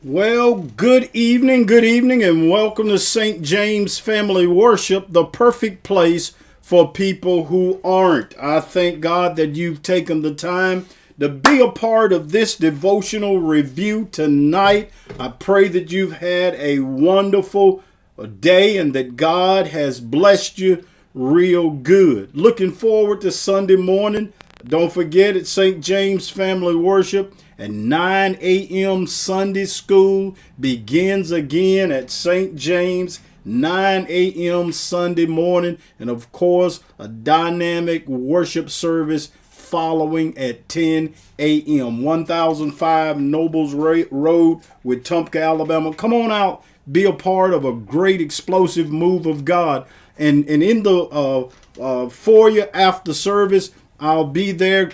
Well, good evening, and welcome to St. James Family Worship, the perfect place for people who aren't. I thank God that you've taken the time to be a part of this devotional review tonight. I pray that you've had a wonderful day and that God has blessed you real good. Looking forward to Sunday morning. Don't forget, it's St. James Family Worship at 9 a.m. Sunday school begins again at St. James, 9 a.m. Sunday morning. And of course, a dynamic worship service following at 10 a.m. 1005 Nobles Road with Tumpka, Alabama. Come on out, be a part of a great explosive move of God. And in the foyer after service, I'll be there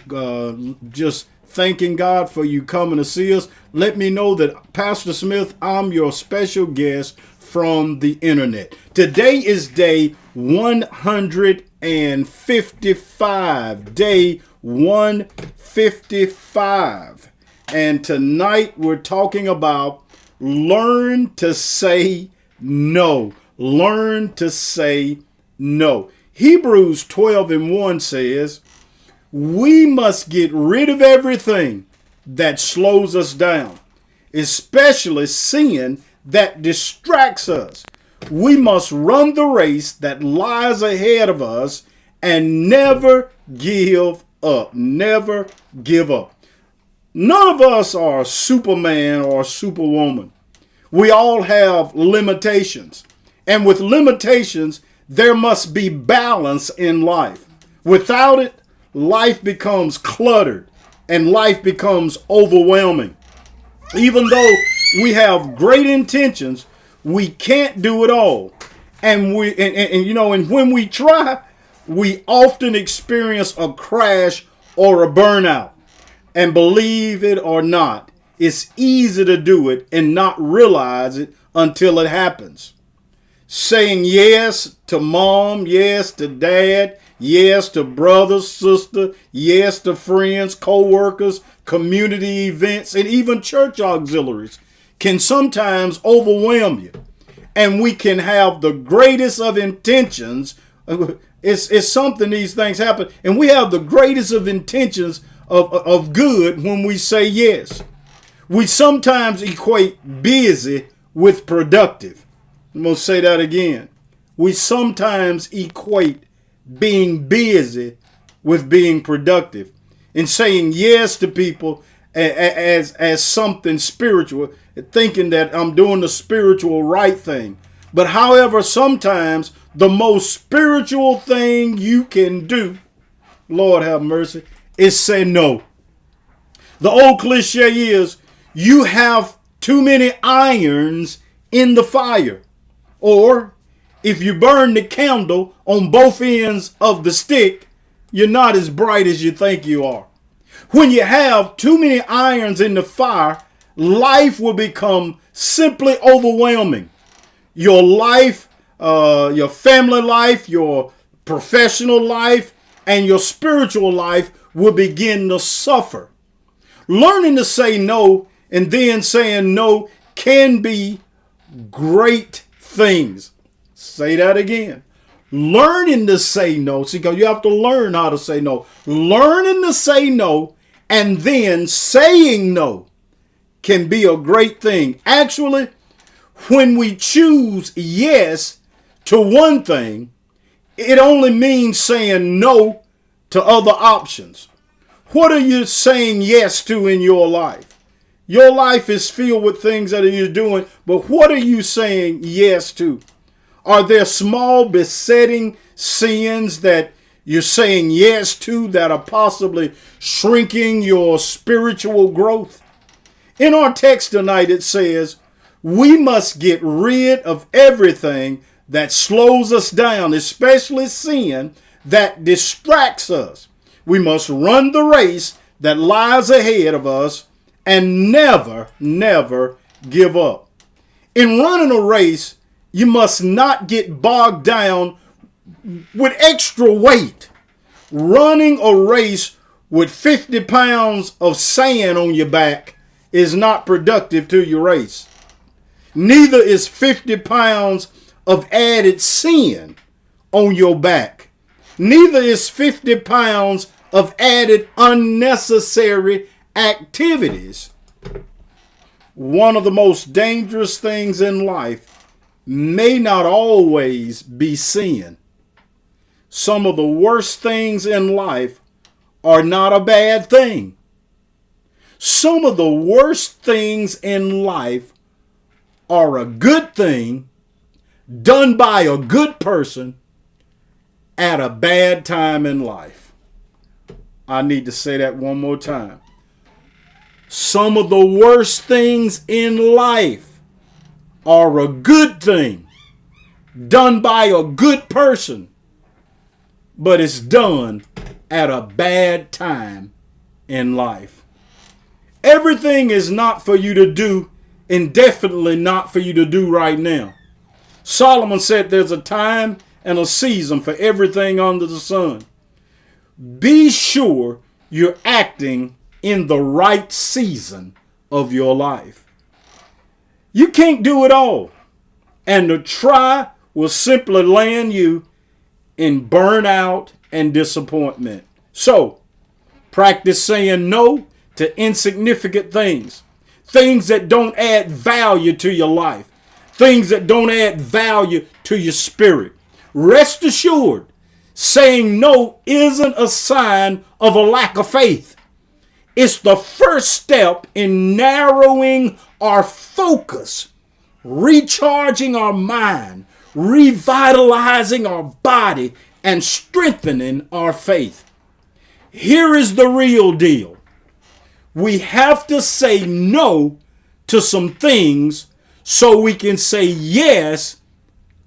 just thanking God for you coming to see us. Let me know that Pastor Smith, I'm your special guest from the internet. Today is day 155. Day 155. And tonight we're talking about learn to say no. Learn to say no. Hebrews 12:1 says, we must get rid of everything that slows us down, especially sin that distracts us. We must run the race that lies ahead of us and never give up. Never give up. None of us are Superman or Superwoman. We all have limitations. And with limitations, there must be balance in life. Without it, life becomes cluttered and life becomes overwhelming. Even though we have great intentions, we can't do it all. And when we try, we often experience a crash or a burnout. And believe it or not, it's easy to do it and not realize it until it happens. Saying yes to mom, yes to dad, yes to brother, sister, yes to friends, co-workers, community events, and even church auxiliaries can sometimes overwhelm you. And we can have the greatest of intentions. It's something, these things happen. And we have the greatest of intentions of good when we say yes. We sometimes equate busy with productive. I'm going to say that again. We sometimes equate being busy with being productive and saying yes to people as something spiritual, thinking that I'm doing the spiritual right thing. But however, sometimes the most spiritual thing you can do, Lord have mercy, is say no. The old cliche is you have too many irons in the fire. Or if you burn the candle on both ends of the stick, you're not as bright as you think you are. When you have too many irons in the fire, life will become simply overwhelming. Your life, your family life, your professional life, and your spiritual life will begin to suffer. Learning to say no and then saying no can be great things. Say that again. Learning to say no. See, because you have to learn how to say no. Learning to say no and then saying no can be a great thing. Actually, when we choose yes to one thing, it only means saying no to other options. What are you saying yes to in your life? Your life is filled with things that you're doing, but what are you saying yes to? Are there small besetting sins that you're saying yes to that are possibly shrinking your spiritual growth? In our text tonight, it says, we must get rid of everything that slows us down, especially sin that distracts us. We must run the race that lies ahead of us and never, never give up. In running a race, you must not get bogged down with extra weight. Running a race with 50 pounds of sand on your back is not productive to your race. Neither is 50 pounds of added sin on your back. Neither is 50 pounds of added unnecessary activities. One of the most dangerous things in life may not always be sin. Some of the worst things in life are not a bad thing. Some of the worst things in life are a good thing done by a good person at a bad time in life. I need to say that one more time. Some of the worst things in life are a good thing done by a good person, but it's done at a bad time in life. Everything is not for you to do, and definitely not for you to do right now. Solomon said there's a time and a season for everything under the sun. Be sure you're acting in the right season of your life. You can't do it all, and to try will simply land you in burnout and disappointment. So, practice saying no to insignificant things, things that don't add value to your life, things that don't add value to your spirit. Rest assured, saying no isn't a sign of a lack of faith. It's the first step in narrowing our focus, recharging our mind, revitalizing our body, and strengthening our faith. Here is the real deal. We have to say no to some things so we can say yes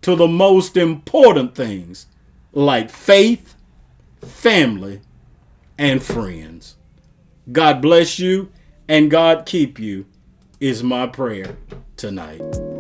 to the most important things, like faith, family, and friends. God bless you and God keep you is my prayer tonight.